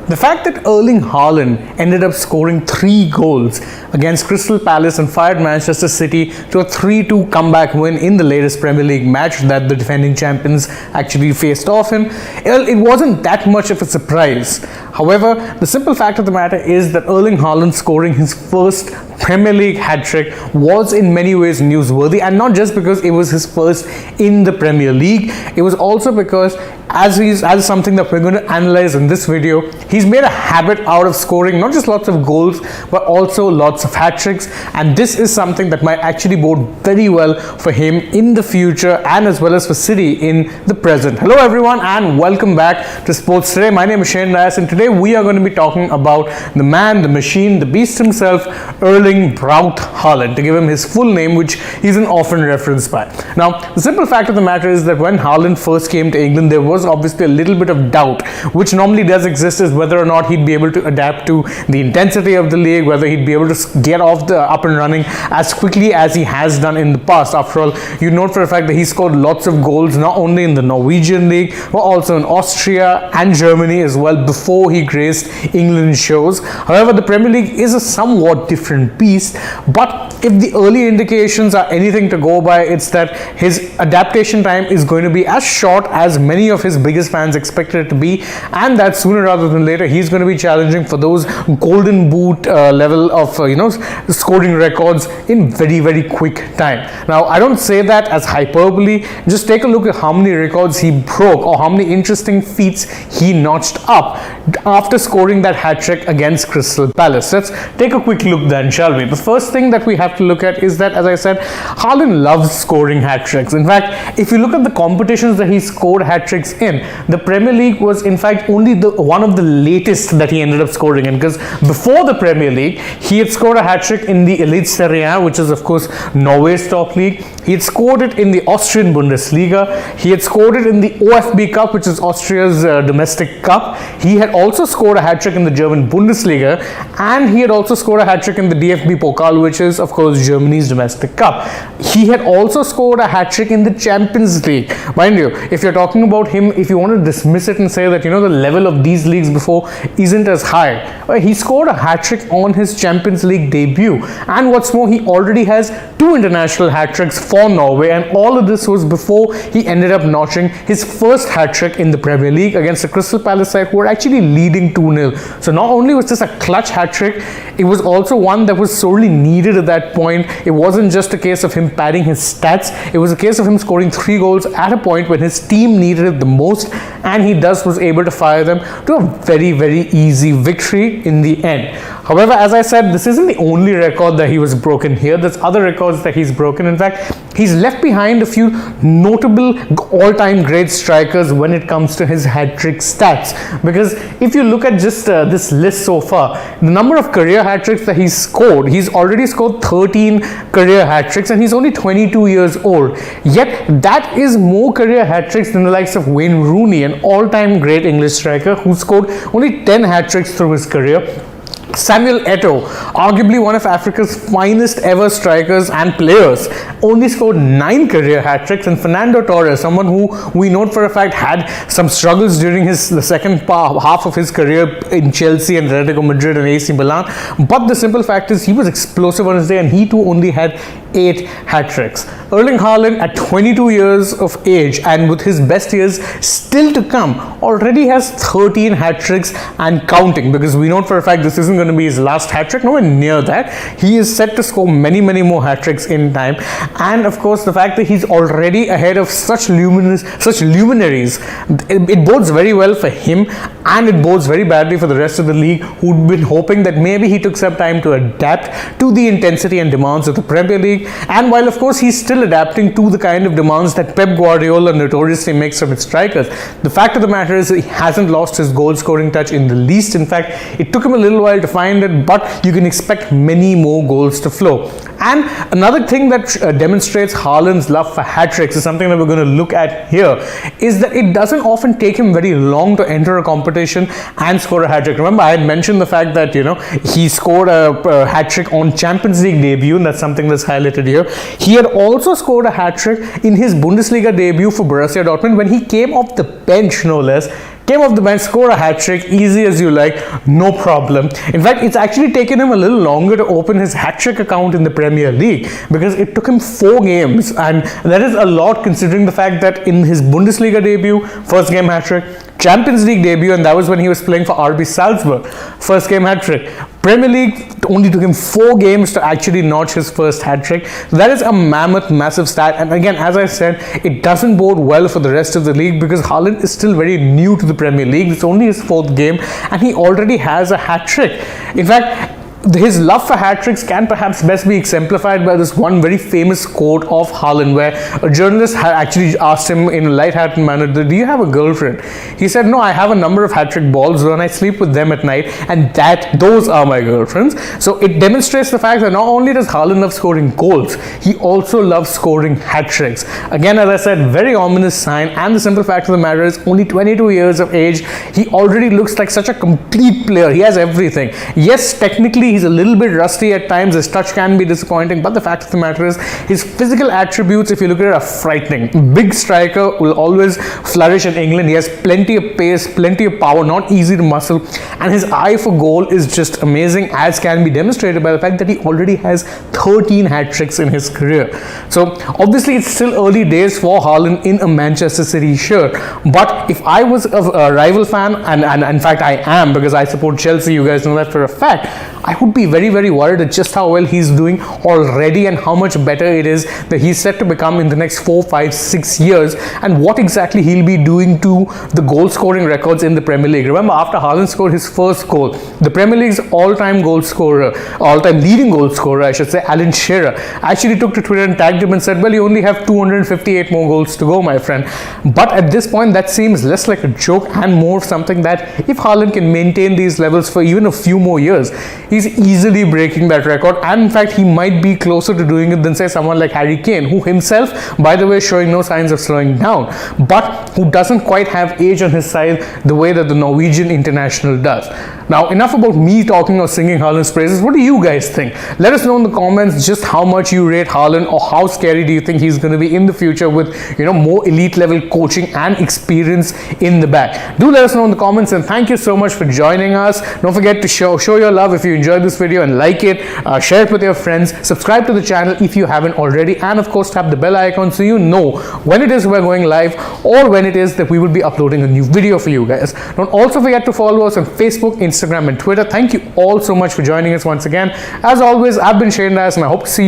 The fact that Erling Haaland ended up scoring 3 goals against Crystal Palace and fired Manchester City to a 3-2 comeback win in the latest Premier League match that the defending champions actually faced off in, it wasn't that much of a surprise. However, the simple fact of the matter is that Erling Haaland scoring his first Premier League hat-trick was in many ways newsworthy, and not just because it was his first in the Premier League, it was also because as something that we're going to analyze in this video, he's made a habit out of scoring not just lots of goals but also lots of hat-tricks, and this is something that might actually bode very well for him in the future and as well as for City in the present. Hello everyone and welcome back to Sports Today. My name is Shane Reyes and today we are going to be talking about the man, the machine, the beast himself, Erling Braut Haaland, to give him his full name, which he's often referenced by. Now, the simple fact of the matter is that when Haaland first came to England, there was obviously a little bit of doubt, which normally does exist, is whether or not he'd be able to adapt to the intensity of the league, whether he'd be able to get off the up and running as quickly as he has done in the past. After all, you note for a fact that he scored lots of goals not only in the Norwegian league but also in Austria and Germany as well before he graced England's shores. However, the Premier League is a somewhat different beast, but if the early indications are anything to go by, it's that his adaptation time is going to be as short as many of his biggest fans expected it to be, and that sooner rather than later he's going to be challenging for those golden boot level of scoring records in very quick time. Now, I don't say that as hyperbole. Just take a look at how many records he broke or how many interesting feats he notched up after scoring that hat-trick against Crystal Palace. Let's take a quick look then, shall we? The first thing that we have to look at is that, as I said, Haaland loves scoring hat-tricks. In fact, if you look at the competitions that he scored hat-tricks in, the Premier League was in fact only one of the latest that he ended up scoring in, because before the Premier League he had scored a hat-trick in the Elite Serie A, which is of course Norway's top league. He had scored it in the Austrian Bundesliga. He had scored it in the OFB Cup, which is Austria's domestic cup. He had also scored a hat-trick in the German Bundesliga, and he had also scored a hat-trick in the DFB Pokal, which is of course Germany's domestic cup. He had also scored a hat-trick in the Champions League. Mind you, if you're talking about him, if you want to dismiss it and say that the level of these leagues before isn't as high, well, he scored a hat-trick on his Champions League debut, and what's more, he already has 2 international hat-tricks for Norway, and all of this was before he ended up notching his first hat-trick in the Premier League against the Crystal Palace side, who were actually leading 2-0. So not only was this a clutch hat-trick, it was also one that was sorely needed at that point. It wasn't just a case of him padding his stats, it was a case of him scoring 3 goals at a point when his team needed it the most, and he thus was able to fire them to a very easy victory in the end. However, as I said, this isn't the only record that he was broken here. There's other records that he's broken. In fact, he's left behind a few notable all-time great strikers when it comes to his hat-trick stats, because if you look at just this list so far, the number of career hat-tricks that he's scored, he's already scored 13 career hat-tricks, and he's only 22 years old. Yet that is more career hat-tricks than the likes of Wayne Rooney, an all-time great English striker who scored only 10 hat-tricks through his career. Samuel Eto'o, arguably one of Africa's finest ever strikers and players, only scored 9 career hat-tricks, and Fernando Torres, someone who we know for a fact had some struggles during the second half of his career in Chelsea and Atletico Madrid and AC Milan, but the simple fact is he was explosive on his day, and he too only had 8 hat-tricks. Erling Haaland, at 22 years of age and with his best years still to come, already has 13 hat-tricks and counting, because we know for a fact this isn't going to be his last hat-trick, nowhere near that. He is set to score many more hat-tricks in time, and of course the fact that he's already ahead of such luminaries, it bodes very well for him, and it bodes very badly for the rest of the league, who'd been hoping that maybe he took some time to adapt to the intensity and demands of the Premier League. And while of course he's still adapting to the kind of demands that Pep Guardiola notoriously makes from his strikers, the fact of the matter is he hasn't lost his goal scoring touch in the least. In fact, it took him a little while to find it, but you can expect many more goals to flow. And another thing that demonstrates Haaland's love for hat-tricks is something that we're going to look at here, is that it doesn't often take him very long to enter a competition and score a hat-trick. Remember, I had mentioned the fact that, he scored a hat-trick on Champions League debut, and that's something that's highlighted here. He had also scored a hat-trick in his Bundesliga debut for Borussia Dortmund when he came off the bench, no less. Came off the bench, score a hat-trick, easy as you like, no problem. In fact, it's actually taken him a little longer to open his hat-trick account in the Premier League, because it took him 4 games, and that is a lot considering the fact that in his Bundesliga debut, first game hat-trick, Champions League debut, and that was when he was playing for RB Salzburg, first game hat-trick. Premier League only took him 4 games to actually notch his first hat-trick. That is a mammoth, massive stat, and again, as I said, it doesn't bode well for the rest of the league, because Haaland is still very new to the Premier League. It's only his 4th game, and he already has a hat-trick. In fact, his love for hat-tricks can perhaps best be exemplified by this one very famous quote of Haaland, where a journalist had actually asked him in a light-hearted manner, do you have a girlfriend? He said, no, I have a number of hat-trick balls, and I sleep with them at night, and those are my girlfriends. So it demonstrates the fact that not only does Haaland love scoring goals, he also loves scoring hat-tricks. Again, as I said, very ominous sign, and the simple fact of the matter is, only 22 years of age, he already looks like such a complete player. He has everything. Yes, technically, he's a little bit rusty at times, his touch can be disappointing, but the fact of the matter is, his physical attributes, if you look at it, are frightening. Big striker, will always flourish in England. He has plenty of pace, plenty of power, not easy to muscle, and his eye for goal is just amazing, as can be demonstrated by the fact that he already has 13 hat-tricks in his career. So obviously it's still early days for Haaland in a Manchester City shirt, but if I was a rival fan, and in fact I am, because I support Chelsea, you guys know that for a fact, I would be very, very worried at just how well he's doing already, and how much better it is that he's set to become in the next 4, 5, 6 years, and what exactly he'll be doing to the goal scoring records in the Premier League. Remember, after Haaland scored his first goal, the Premier League's all-time leading goal scorer, I should say, Alan Shearer, actually took to Twitter and tagged him and said, well, you only have 258 more goals to go, my friend. But at this point, that seems less like a joke and more something that if Haaland can maintain these levels for even a few more years, he's easily breaking that record, and in fact he might be closer to doing it than, say, someone like Harry Kane, who himself, by the way, showing no signs of slowing down, but who doesn't quite have age on his side the way that the Norwegian international does. Now, enough about me talking or singing Haaland's praises. What do you guys think? Let us know in the comments just how much you rate Haaland, or how scary do you think he's going to be in the future with, more elite level coaching and experience in the back. Do let us know in the comments, and thank you so much for joining us. Don't forget to show your love if you enjoyed this video, and like it, share it with your friends, subscribe to the channel if you haven't already, and of course tap the bell icon so you know when it is we're going live, or when it is that we will be uploading a new video for you guys. Don't also forget to follow us on Facebook, Instagram and Twitter. Thank you all so much for joining us once again. As always, I've been Shane Das, and I hope to see you